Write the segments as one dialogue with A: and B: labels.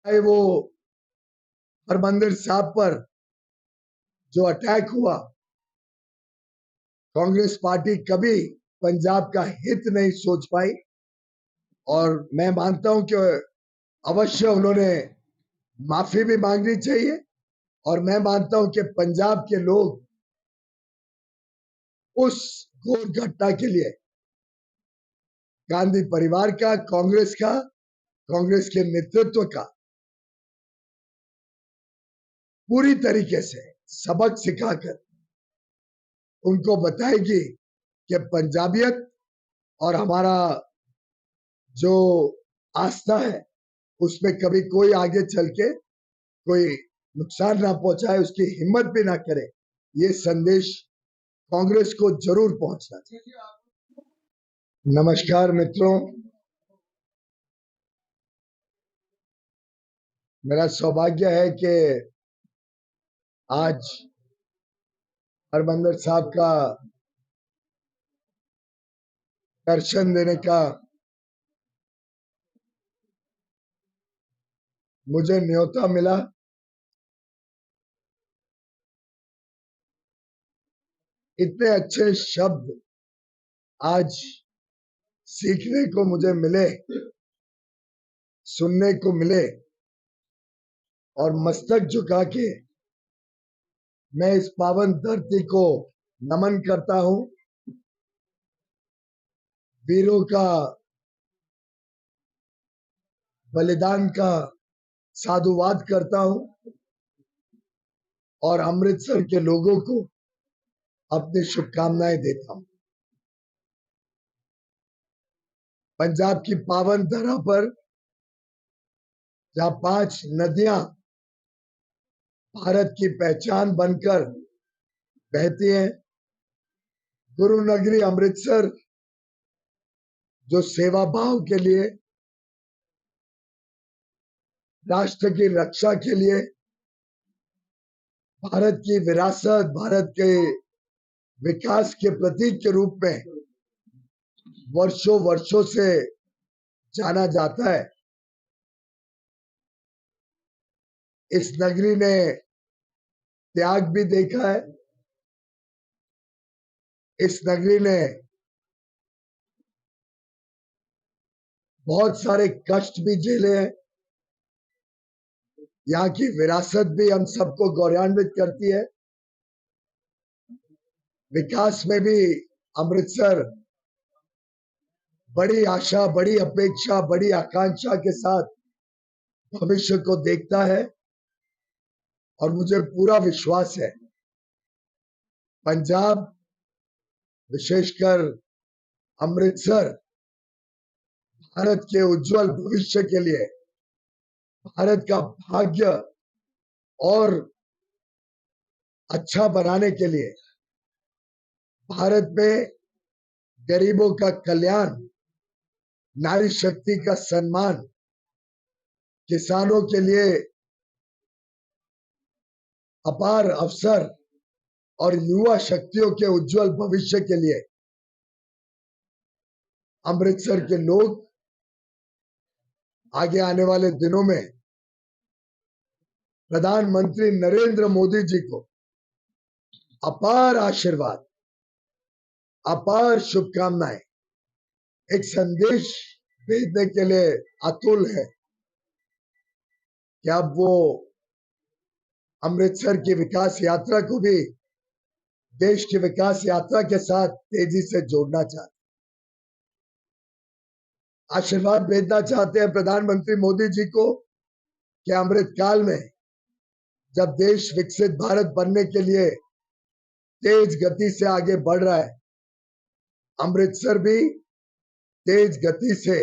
A: चाहे वो हरमंदिर साहब पर जो अटैक हुआ, कांग्रेस पार्टी कभी पंजाब का हित नहीं सोच पाई। और मैं मानता हूं कि अवश्य उन्होंने माफी भी मांगनी चाहिए। और मैं मानता हूं कि पंजाब के लोग उस घोर घटना के लिए गांधी परिवार का, कांग्रेस के नेतृत्व का पूरी तरीके से सबक सिखाकर उनको बताएगी कि पंजाबियत और हमारा जो आस्था है उसमें कभी कोई आगे चल के कोई नुकसान ना पहुंचाए, उसकी हिम्मत भी ना करे। ये संदेश कांग्रेस को जरूर पहुंचना चाहिए। नमस्कार मित्रों, मेरा सौभाग्य है कि आज हरमंदिर साहब का दर्शन देने का मुझे न्योता मिला। इतने अच्छे शब्द आज सीखने को मुझे मिले, सुनने को मिले, और मस्तक झुका के मैं इस पावन धरती को नमन करता हूं, वीरों का बलिदान का साधुवाद करता हूं और अमृतसर के लोगों को अपनी शुभकामनाएं देता हूं। पंजाब की पावन धरा पर जहां 5 नदियां भारत की पहचान बनकर बहती हैं, गुरु नगरी अमृतसर जो सेवा भाव के लिए, राष्ट्र की रक्षा के लिए, भारत की विरासत, भारत के विकास के प्रतीक के रूप में वर्षों वर्षों से जाना जाता है। इस नगरी ने त्याग भी देखा है, इस नगरी ने बहुत सारे कष्ट भी झेले हैं। यहाँ की विरासत भी हम सबको गौरवान्वित करती है। विकास में भी अमृतसर बड़ी आशा, बड़ी अपेक्षा, बड़ी आकांक्षा के साथ भविष्य को देखता है। और मुझे पूरा विश्वास है पंजाब, विशेषकर अमृतसर, भारत के उज्जवल भविष्य के लिए, भारत का भाग्य और अच्छा बनाने के लिए, भारत में गरीबों का कल्याण, नारी शक्ति का सम्मान, किसानों के लिए अपार अवसर और युवा शक्तियों के उज्जवल भविष्य के लिए अमृतसर के लोग आगे आने वाले दिनों में प्रधानमंत्री नरेंद्र मोदी जी को अपार आशीर्वाद, अपार शुभकामनाएं, एक संदेश भेजने के लिए अतुल है कि अब वो अमृतसर की विकास यात्रा को भी देश की विकास यात्रा के साथ तेजी से जोड़ना चाहते, आशीर्वाद भेजना चाहते हैं प्रधानमंत्री मोदी जी को कि अमृतकाल में जब देश विकसित भारत बनने के लिए तेज गति से आगे बढ़ रहा है, अमृतसर भी तेज गति से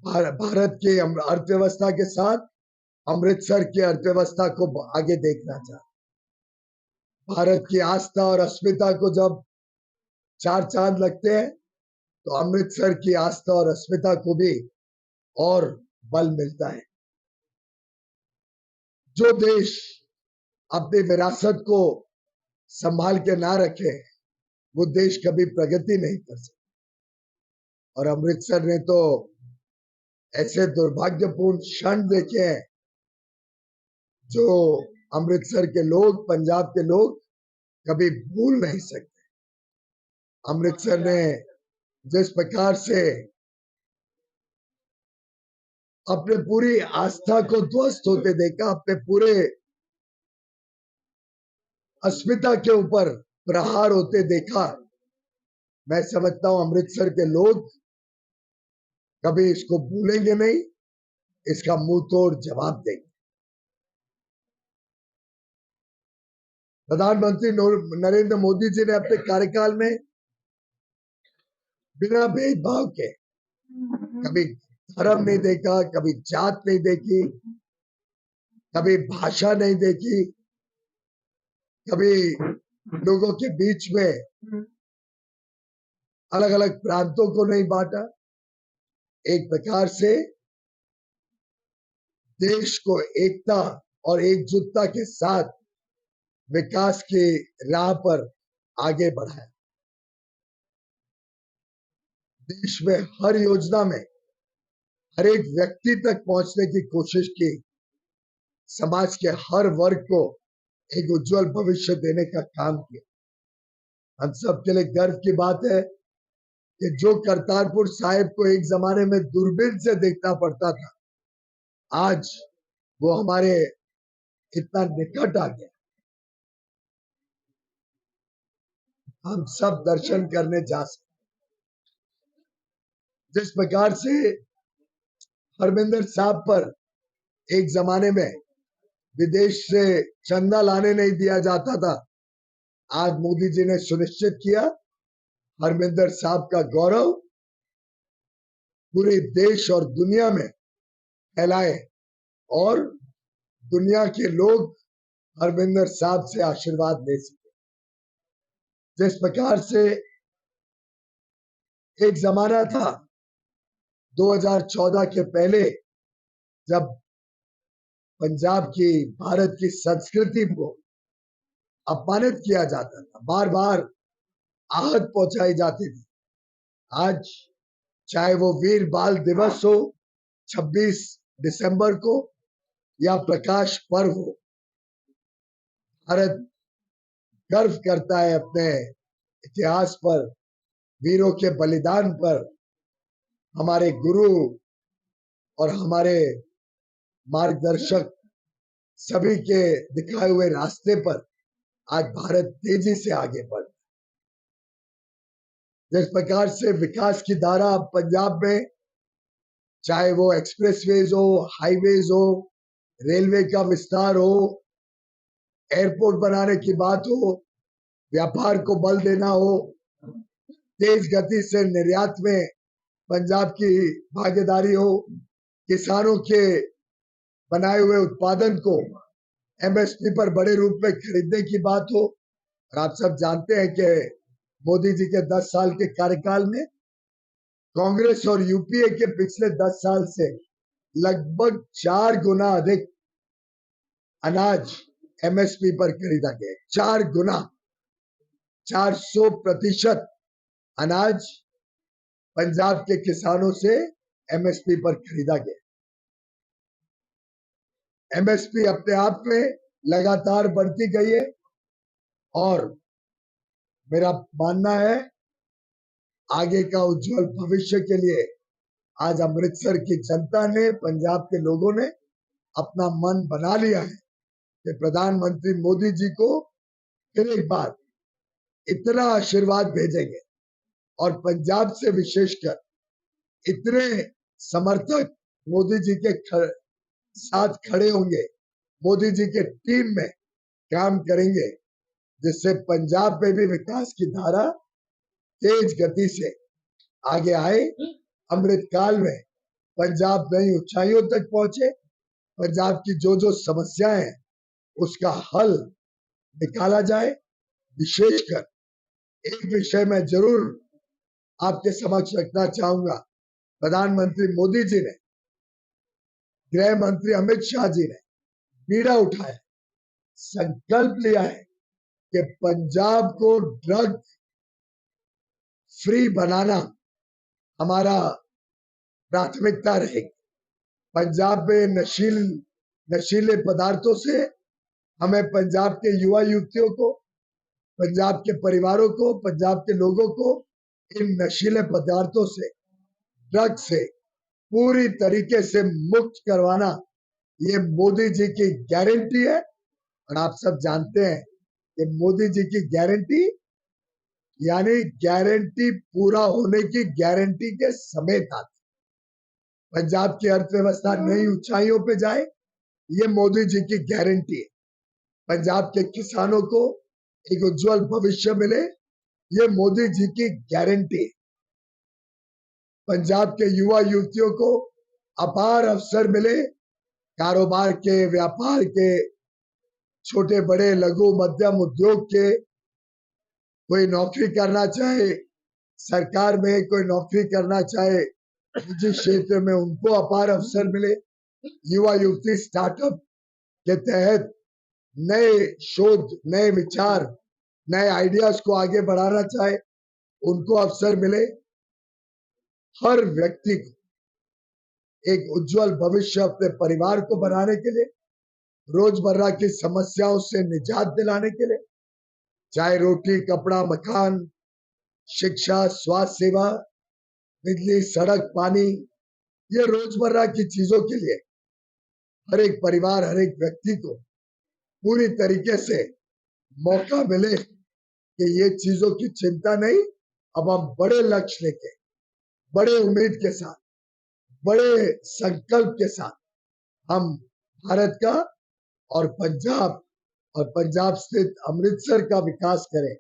A: भारत की अर्थव्यवस्था के साथ अमृतसर की अर्थव्यवस्था को आगे देखना चाहते। भारत की आस्था और अस्मिता को जब 4 चांद लगते हैं तो अमृतसर की आस्था और अस्मिता को भी और बल मिलता है। जो देश अपनी विरासत को संभाल के ना रखे, वो देश कभी प्रगति नहीं कर सकता। और अमृतसर ने तो ऐसे दुर्भाग्यपूर्ण क्षण देखे हैं जो अमृतसर के लोग, पंजाब के लोग कभी भूल नहीं सकते। अमृतसर ने जिस प्रकार से अपने पूरी आस्था को ध्वस्त होते देखा, अपने पूरे अस्मिता के ऊपर प्रहार होते देखा, मैं समझता हूं अमृतसर के लोग कभी इसको भूलेंगे नहीं, इसका मुंह तोड़ जवाब देंगे। प्रधानमंत्री नरेंद्र मोदी जी ने अपने कार्यकाल में बिना भेदभाव के कभी धर्म नहीं देखा, कभी जात नहीं देखी, कभी भाषा नहीं देखी, कभी लोगों के बीच में अलग अलग प्रांतों को नहीं बांटा। एक प्रकार से देश को एकता और एकजुटता के साथ विकास की राह पर आगे बढ़ाया। देश में हर योजना में हर एक व्यक्ति तक पहुंचने की कोशिश की, समाज के हर वर्ग को एक उज्जवल भविष्य देने का काम किया। हम सब के लिए गर्व की बात है कि जो करतारपुर साहिब को एक जमाने में दूरबीन से देखना पड़ता था, आज वो हमारे इतना निकट आ गया। हम सब दर्शन करने जा सकते। जिस प्रकार से हरमिंदर साहब पर एक जमाने में विदेश से चंदा लाने नहीं दिया जाता था, आज मोदी जी ने सुनिश्चित किया हरमिंदर साहब का गौरव पूरे देश और दुनिया में फैलाए और दुनिया के लोग हरमिंदर साहब से आशीर्वाद ले सके। जिस प्रकार से एक जमाना था 2014 के पहले, जब पंजाब की, भारत की संस्कृति को अपमानित किया जाता था, बार बार आहत पहुंचाई जाती थी, आज चाहे वो वीर बाल दिवस हो 26 दिसंबर को या प्रकाश पर्व हो, भारत गर्व करता है अपने इतिहास पर, वीरों के बलिदान पर। हमारे गुरु और हमारे मार्गदर्शक सभी के दिखाए हुए रास्ते पर आज भारत तेजी से आगे बढ़। जिस प्रकार से विकास की धारा पंजाब में, चाहे वो एक्सप्रेसवेज हो, हाईवेज हो, रेलवे का विस्तार हो, एयरपोर्ट बनाने की बात हो, व्यापार को बल देना हो, तेज गति से निर्यात में पंजाब की भागीदारी हो, किसानों के बनाए हुए उत्पादन को एमएसपी पर बड़े रूप में खरीदने की बात हो। और आप सब जानते हैं कि मोदी जी के 10 साल के कार्यकाल में कांग्रेस और यूपीए के पिछले 10 साल से लगभग 4 गुना अधिक अनाज एमएसपी पर खरीदा गया। 4 गुना, 400% अनाज पंजाब के किसानों से एमएसपी पर खरीदा गया। एमएसपी अपने आप में लगातार बढ़ती गई है और मेरा मानना है आगे का उज्जवल भविष्य के लिए आज अमृतसर की जनता ने, पंजाब के लोगों ने अपना मन बना लिया है कि प्रधानमंत्री मोदी जी को फिर एक बार इतना आशीर्वाद भेजेंगे और पंजाब से विशेषकर इतने समर्थक मोदी जी के साथ खड़े होंगे, मोदी जी के टीम में काम करेंगे, जिससे पंजाब में भी विकास की धारा तेज गति से आगे आए। अमृतकाल में पंजाब नई ऊंचाइयों तक पहुंचे, पंजाब की जो समस्याएं हैं उसका हल निकाला जाए। विशेषकर एक विषय में जरूर आपके समक्ष रखना चाहूंगा, प्रधानमंत्री मोदी जी ने, गृह मंत्री अमित शाह जी ने बीड़ा उठाया, संकल्प लिया है कि पंजाब को ड्रग फ्री बनाना हमारा प्राथमिकता रहेगी। पंजाब में नशीले पदार्थों से हमें पंजाब के युवा युवतियों को, पंजाब के परिवारों को, पंजाब के लोगों को इन नशीले पदार्थों से, ड्रग से पूरी तरीके से मुक्त करवाना ये मोदी जी की गारंटी है। और आप सब जानते हैं कि मोदी जी की गारंटी यानी गारंटी पूरा होने की गारंटी के समेत आती। पंजाब की अर्थव्यवस्था नई ऊंचाइयों पे जाए, ये मोदी जी की गारंटी है। पंजाब के किसानों को एक उज्जवल भविष्य मिले, ये मोदी जी की गारंटी है। पंजाब के युवा युवतियों को अपार अवसर मिले, कारोबार के, व्यापार के, छोटे बड़े लघु मध्यम उद्योग के, कोई नौकरी करना चाहे सरकार में, कोई नौकरी करना चाहे निजी क्षेत्र में, उनको अपार अवसर मिले। युवा युवती स्टार्टअप के तहत नए शोध, नए विचार, नए आइडियाज को आगे बढ़ाना चाहे, उनको अवसर मिले। हर व्यक्ति को एक उज्जवल भविष्य अपने परिवार को बनाने के लिए, रोजमर्रा की समस्याओं से निजात दिलाने के लिए, चाहे रोटी, कपड़ा, मकान, शिक्षा, स्वास्थ्य सेवा, बिजली, सड़क, पानी, ये रोजमर्रा की चीजों के लिए हर एक परिवार, हर एक व्यक्ति को पूरी तरीके से मौका मिले कि ये चीजों की चिंता नहीं, अब हम बड़े लक्ष्य लेके, बड़े उम्मीद के साथ, बड़े संकल्प के साथ हम भारत का और पंजाब स्थित अमृतसर का विकास करें,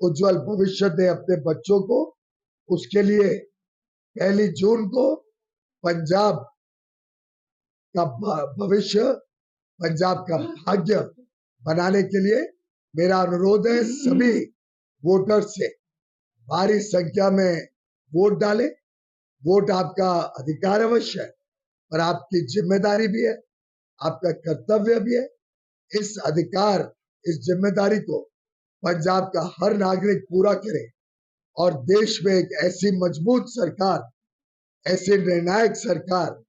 A: उज्जवल भविष्य दें अपने बच्चों को। उसके लिए 1 जून को पंजाब का भविष्य, पंजाब का भाग्य बनाने के लिए मेरा अनुरोध है, सभी वोटर से भारी संख्या में वोट डालें। वोट आपका अधिकार अवश्य है, पर आपकी जिम्मेदारी भी है, आपका कर्तव्य भी है। इस अधिकार, इस जिम्मेदारी को पंजाब का हर नागरिक पूरा करे और देश में एक ऐसी मजबूत सरकार, ऐसी निर्णायक सरकार,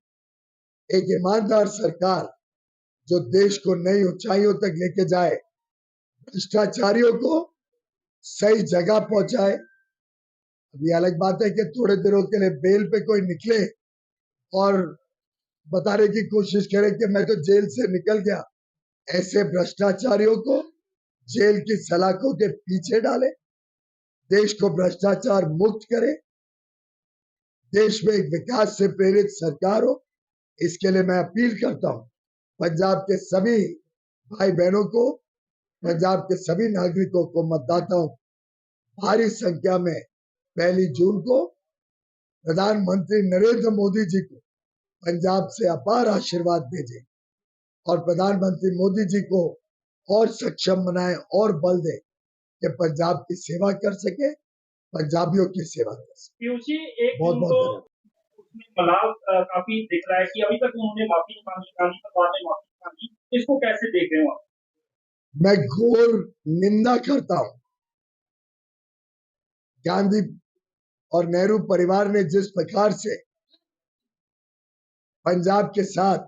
A: एक ईमानदार सरकार जो देश को नई ऊंचाइयों तक लेके जाए, भ्रष्टाचारियों को सही जगह पहुंचाए। अभी अलग बात है कि थोड़े दिनों के लिए बेल पे कोई निकले और बताने की कोशिश करे कि मैं तो जेल से निकल गया। ऐसे भ्रष्टाचारियों को जेल की सलाखों के पीछे डाले, देश को भ्रष्टाचार मुक्त करे, देश में एक विकास से प्रेरित सरकार हो। इसके लिए मैं अपील करता हूं पंजाब के सभी भाई बहनों को, पंजाब के सभी नागरिकों को, मतदाताओं को भारी संख्या में 1 जून को प्रधानमंत्री नरेंद्र मोदी जी को पंजाब से अपार आशीर्वाद भेजें और प्रधानमंत्री मोदी जी को और सक्षम बनाए और बल दे कि पंजाब की सेवा कर सके, पंजाबियों की सेवा कर सके। बहुत बहुत
B: बदलाव काफी दिख रहा है कि अभी तक उन्होंने माफी मांगी, गांधी सरकार ने माफी मांगी, इसको कैसे देख रहे हो आप?
A: मैं घोर निंदा करता हूं। गांधी और नेहरू परिवार ने जिस प्रकार से पंजाब के साथ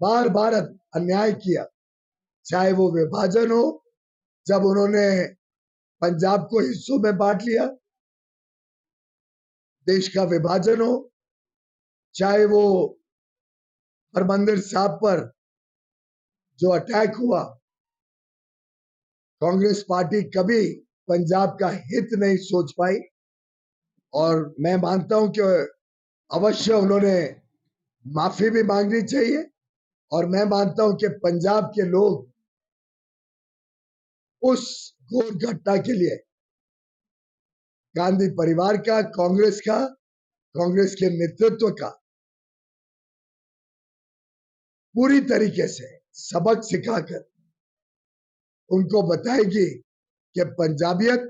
A: बार बार अन्याय किया, चाहे वो विभाजन हो, जब उन्होंने पंजाब को हिस्सों में बांट लिया, देश का विभाजन हो, चाहे वो हरमंदिर साहब पर जो अटैक हुआ, कांग्रेस पार्टी कभी पंजाब का हित नहीं सोच पाई। और मैं मानता हूं कि अवश्य उन्होंने माफी भी मांगनी चाहिए और मैं मानता हूं कि पंजाब के लोग उस घोर घटना के लिए गांधी परिवार का, कांग्रेस के नेतृत्व का पूरी तरीके से सबक सिखाकर उनको बताएगी कि पंजाबियत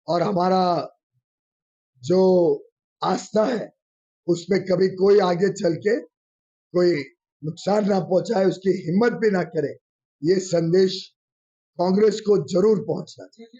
A: और हमारा जो आस्था है उसमें कभी कोई आगे चल के कोई नुकसान ना पहुंचाए, उसकी हिम्मत भी ना करे। ये संदेश कांग्रेस को जरूर पहुंचना चाहिए।